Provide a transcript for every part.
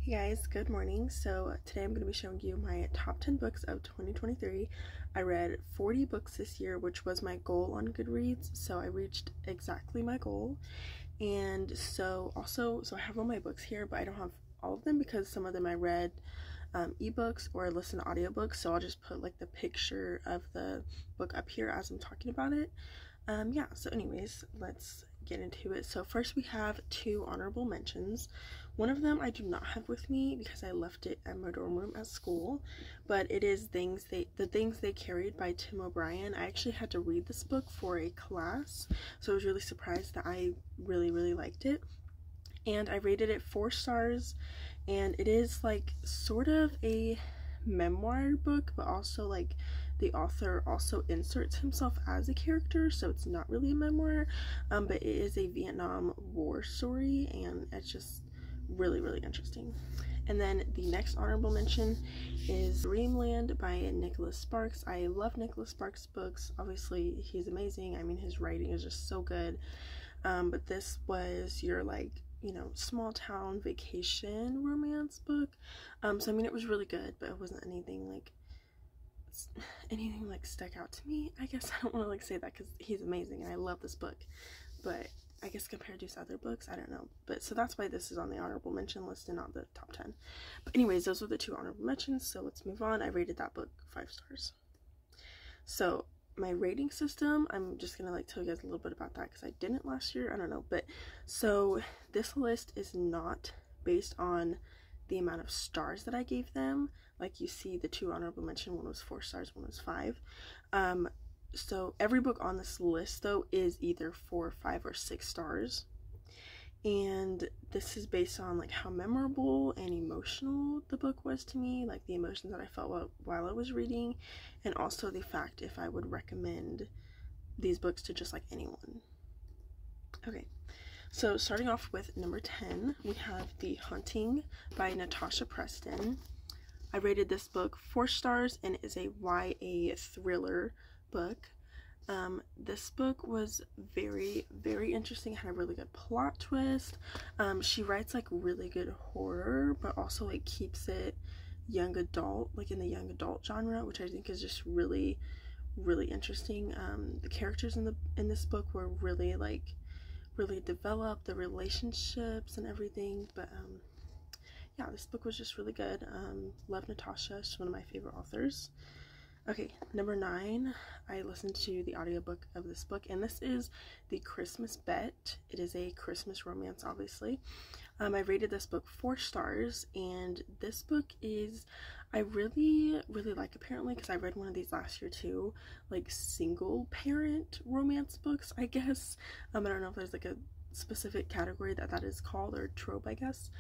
Hey guys, good morning. So today I'm going to be showing you my top 10 books of 2023. I read 40 books this year, which was my goal on Goodreads, so I reached exactly my goal. And so I have all my books here, but I don't have all of them because some of them I read ebooks or I listened to audiobooks, so I'll just put like the picture of the book up here as I'm talking about it. So anyways, let's get into it. So first we have two honorable mentions. One of them I do not have with me because I left it at my dorm room at school, but it is The Things They Carried by Tim O'Brien. I actually had to read this book for a class, so I was really surprised that I really liked it. And I rated it 4 stars, and it is like sort of a memoir book, but also like the author also inserts himself as a character, so it's not really a memoir, but it is a Vietnam War story, and it's just really interesting. And then the next honorable mention is Dreamland by Nicholas Sparks. I love Nicholas Sparks books. Obviously he's amazing. I mean, his writing is just so good. But this was your small town vacation romance book. So I mean, it was really good, but it wasn't anything like stuck out to me. I guess I don't want to say that because he's amazing and I love this book, but I guess compared to his other books, I don't know. But so that's why this is on the honorable mention list and not the top 10. But anyways, those were the two honorable mentions, so let's move on. I rated that book 5 stars. So my rating system, I'm just gonna tell you guys a little bit about that because I didn't last year. I don't know, but so this list is not based on the amount of stars that I gave them. Like you see, the two honorable mention, one was 4 stars, one was 5. So every book on this list though is either 4, 5, or 6 stars, and this is based on like how memorable and emotional the book was to me, like the emotions that I felt while I was reading, and also the fact if I would recommend these books to just like anyone. Okay, so starting off with number 10, we have The Haunting by Natasha Preston. I rated this book 4 stars, and it is a YA thriller book. This book was very interesting, had a really good plot twist. She writes like really good horror, but also like keeps it young adult, like in the young adult genre, which I think is just really interesting. The characters in this book were really developed, the relationships and everything, but yeah, this book was just really good. Love Natasha, she's one of my favorite authors. Okay, number 9, I listened to the audiobook of this book, and this is The Christmas Bet. It is a Christmas romance, obviously. I rated this book 4 stars, and this book is, I really like, apparently, because I read one of these last year too, like single parent romance books, I guess. I don't know if there's like a specific category that is called, or trope, I guess.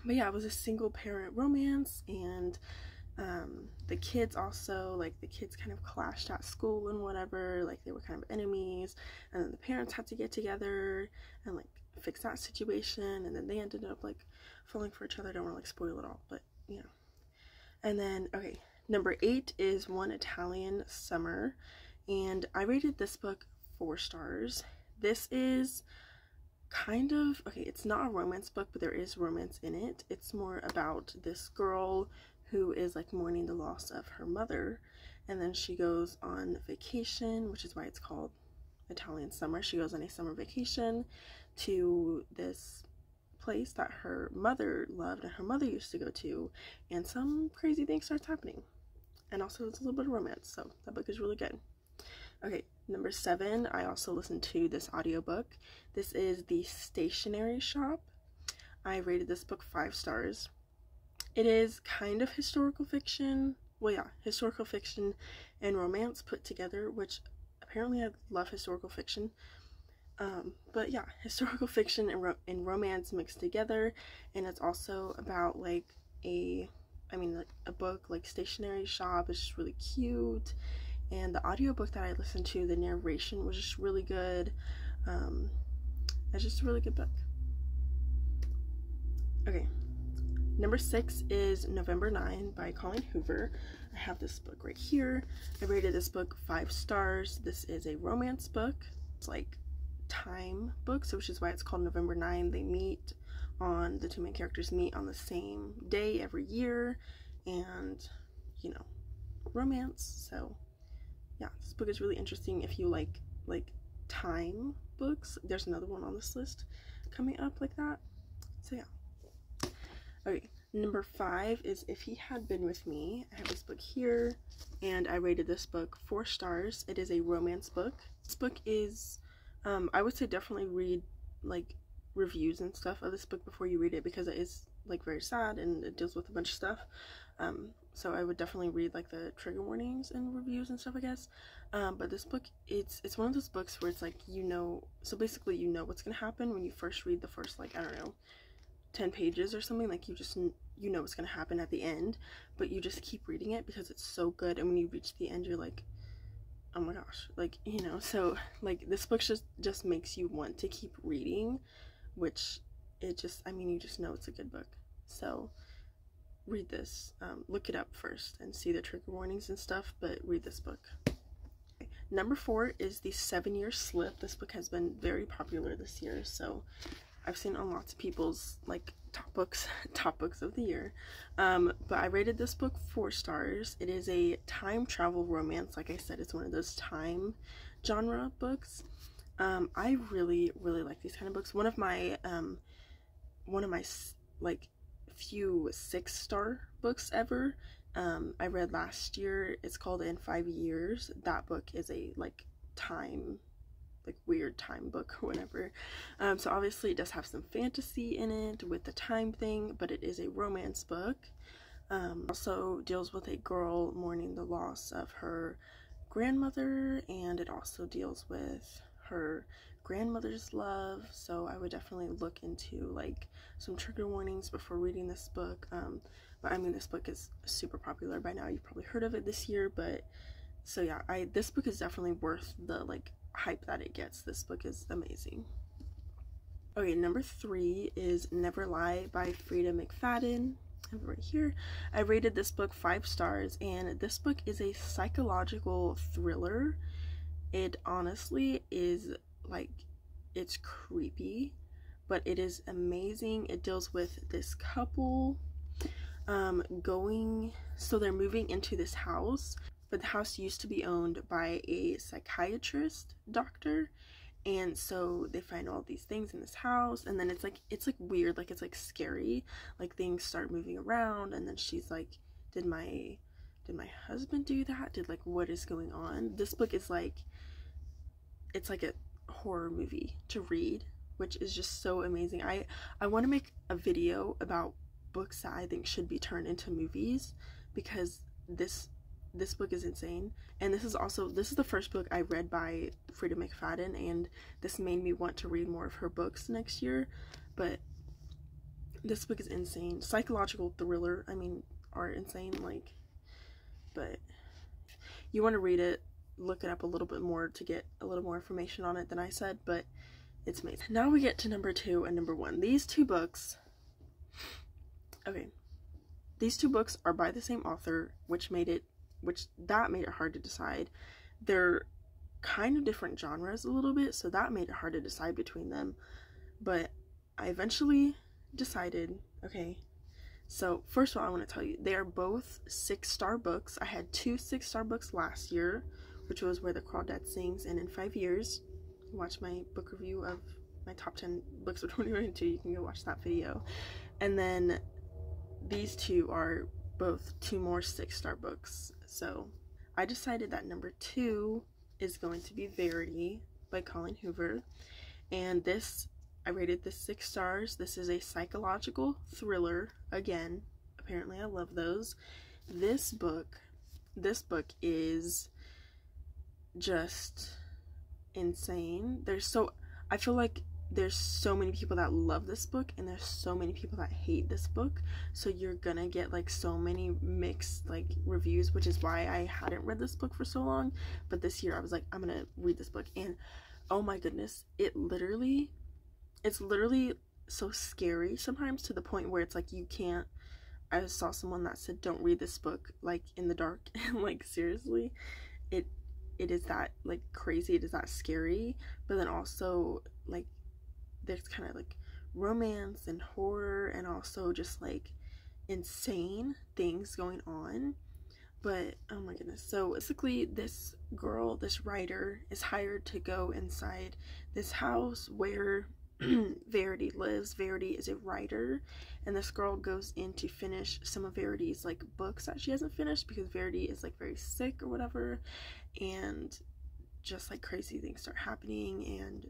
But yeah, it was a single parent romance, and the kids also, like, the kids kind of clashed at school and whatever, like they were kind of enemies, and then the parents had to get together and like fix that situation, and then they ended up like falling for each other. I don't want to like spoil it all, but you know. And then, okay, number 8 is One Italian Summer, and I rated this book 4 stars. This is kind of, okay, it's not a romance book, but there is romance in it. It's more about this girl who is like mourning the loss of her mother, and then she goes on vacation, which is why it's called Italian Summer. She goes on a summer vacation to this place that her mother loved and her mother used to go to, and some crazy thing starts happening, and also it's a little bit of romance, so that book is really good. Okay, number 7, I also listened to this audiobook. This is The Stationery Shop. I rated this book 5 stars. It is kind of historical fiction. Well, yeah, historical fiction and romance put together, which apparently I love historical fiction. But yeah, historical fiction and romance mixed together, and it's also about like a book like Stationery Shop. It's just really cute, and the audiobook that I listened to, the narration was just really good. It's just a really good book. Okay. Number 6 is November 9 by Colleen Hoover. I have this book right here. I rated this book 5 stars. This is a romance book. It's like time book, so which is why it's called November 9. They meet the two main characters meet on the same day every year, and, you know, romance. So yeah, this book is really interesting if you like time books. There's another one on this list coming up like that. So yeah. Okay, number 5 is If He Had Been With Me. I have this book here, and I rated this book 4 stars. It is a romance book. This book is, I would say definitely read like reviews and stuff of this book before you read it, because it is like very sad and it deals with a bunch of stuff. So I would definitely read like the trigger warnings and reviews and stuff, I guess. But this book, it's one of those books where it's like, you know, so basically you know what's gonna happen when you first read the first, like, I don't know, 10 pages or something. Like, you know what's gonna happen at the end, but you just keep reading it because it's so good, and when you reach the end you're like, oh my gosh, like, you know. So like this book just makes you want to keep reading, which it just, I mean, you just know it's a good book. So read this. Look it up first and see the trigger warnings and stuff, but read this book. Okay. Number 4 is The 7-Year Slip. This book has been very popular this year, so I've seen on lots of people's like top books of the year. But I rated this book 4 stars. It is a time travel romance. Like I said, it's one of those time genre books. I really like these kind of books. One of my like few 6-star books ever, I read last year. It's called In 5 Years. That book is a like time, like weird time book or whatever. So obviously it does have some fantasy in it with the time thing, but it is a romance book. Also deals with a girl mourning the loss of her grandmother, and it also deals with her grandmother's love. So I would definitely look into like some trigger warnings before reading this book. But I mean, this book is super popular by now. You've probably heard of it this year, but so yeah, this book is definitely worth the like hype that it gets. This book is amazing. Okay, number 3 is Never Lie by Frida McFadden. I have it right here. I rated this book 5 stars, and this book is a psychological thriller. It honestly is like, it's creepy, but it is amazing. It deals with this couple so they're moving into this house, but the house used to be owned by a psychiatrist doctor, and so they find all these things in this house, and then it's like weird, like it's like scary, like things start moving around, and then she's like, did my husband do that? Like, what is going on? This book is like, it's like a horror movie to read, which is just so amazing. I want to make a video about books that I think should be turned into movies, because this book is insane. And this is the first book I read by Frida McFadden, and this made me want to read more of her books next year. But this book is insane. Psychological thriller, I mean, are insane, like, but you want to read it, look it up a little bit more to get a little more information on it than I said, but it's amazing. Now we get to number 2 and number 1. These two books, okay, these two books are by the same author, which made it hard to decide. They're kind of different genres a little bit, so that made it hard to decide between them. But I eventually decided, okay, so first of all, I want to tell you, they are both 6-star books. I had 2 6-star books last year, which was Where the Crawdad Sings and In 5 Years. Watch my book review of my top 10 books of 2022. You can go watch that video. And then these two are both 2 more 6-star books. So I decided that number 2 is going to be Verity by Colleen Hoover. And this, I rated this 6 stars. This is a psychological thriller. Again, apparently I love those. This book is just insane. I feel like there's so many people that love this book, and there's so many people that hate this book, so you're gonna get like so many mixed like reviews, which is why I hadn't read this book for so long. But this year I was like, I'm gonna read this book, and oh my goodness, it's literally so scary sometimes, to the point where it's like you can't. I saw someone that said, don't read this book like in the dark, and like seriously, it is that like crazy, it is that scary, but then also like there's kind of like romance and horror and also just like insane things going on. But oh my goodness, so basically this girl, this writer, is hired to go inside this house where Verity lives. Verity is a writer, and this girl goes in to finish some of Verity's like books that she hasn't finished because Verity is like very sick or whatever, and just like crazy things start happening. And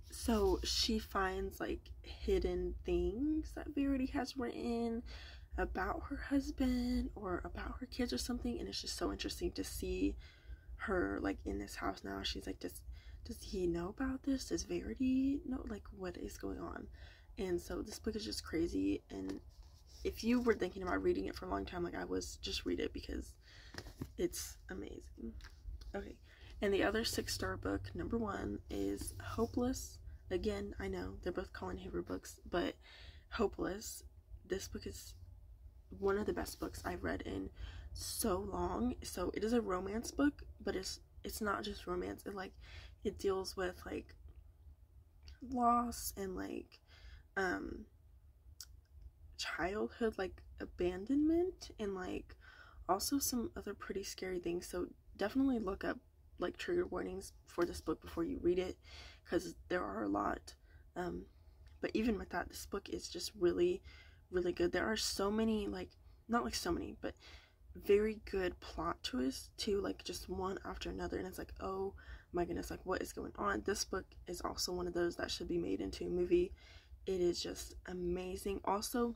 so she finds like hidden things that Verity has written about her husband or about her kids or something, and it's just so interesting to see her like in this house now. She's like, does he know about this? Does Verity know, like, what is going on? And so this book is just crazy, and if you were thinking about reading it for a long time like I was, just read it because it's amazing. Okay, and the other 6-star book, number 1, is Hopeless. Again, I know they're both Colin Hoover books, but Hopeless, this book is one of the best books I've read in so long. So it is a romance book, but it's not just romance. It deals with like loss and like childhood, like abandonment, and like also some other pretty scary things. So definitely look up like trigger warnings for this book before you read it, because there are a lot. But even with that, this book is just really good. There are so many, like, not like so many, but very good plot twists too, like just one after another, and it's like, oh my goodness, like what is going on? This book is also one of those that should be made into a movie. It is just amazing. Also,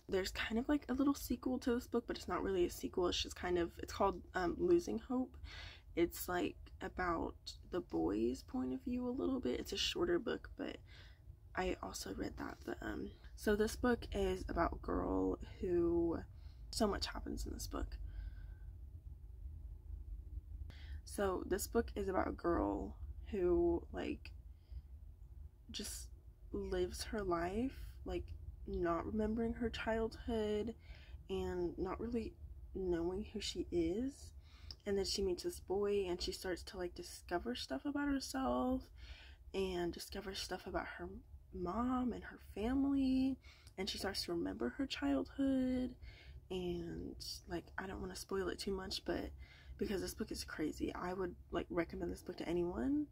there's kind of like a little sequel to this book, but it's not really a sequel. It's just kind of, it's called Losing Hope. It's like about the boy's point of view a little bit. It's a shorter book, but I also read that. But so this book is about a girl who, so much happens in this book. So this book is about a girl who like just lives her life like not remembering her childhood and not really knowing who she is, and then she meets this boy and she starts to like discover stuff about herself and discover stuff about her mom and her family, and she starts to remember her childhood. And like, I don't want to spoil it too much, but because this book is crazy, I would like recommend this book to anyone,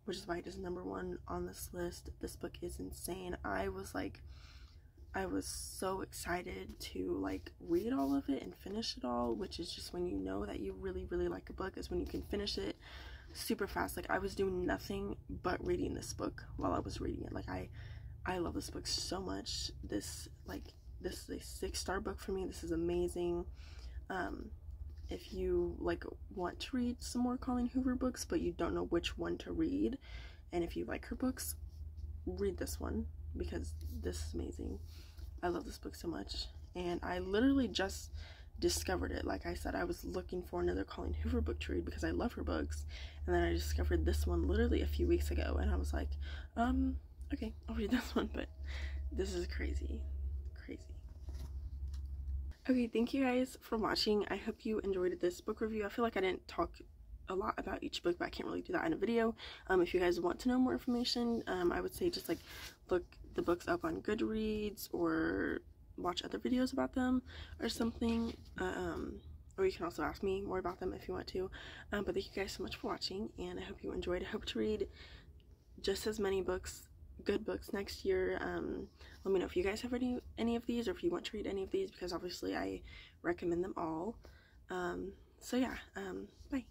which is why it is number 1 on this list. This book is insane. I was so excited to like read all of it and finish it all, which is just when you know that you really like a book, is when you can finish it super fast. Like I was doing nothing but reading this book while I was reading it. Like I love this book so much. This is a 6-star book for me. This is amazing. If you like want to read some more Colleen Hoover books but you don't know which one to read, and if you like her books, read this one because this is amazing. I love this book so much, and I literally just discovered it. Like I said, I was looking for another Colleen Hoover book to read because I love her books, and then I discovered this one literally a few weeks ago, and I was like, okay, I'll read this one. But this is crazy. Okay, thank you guys for watching. I hope you enjoyed this book review. I feel like I didn't talk a lot about each book, but I can't really do that in a video. If you guys want to know more information, I would say just like look the books up on Goodreads or watch other videos about them or something. Or you can also ask me more about them if you want to. But thank you guys so much for watching, and I hope you enjoyed. I hope to read just as many books, good books, next year. Let me know if you guys have any of these, or if you want to read any of these, because obviously I recommend them all. So yeah, bye.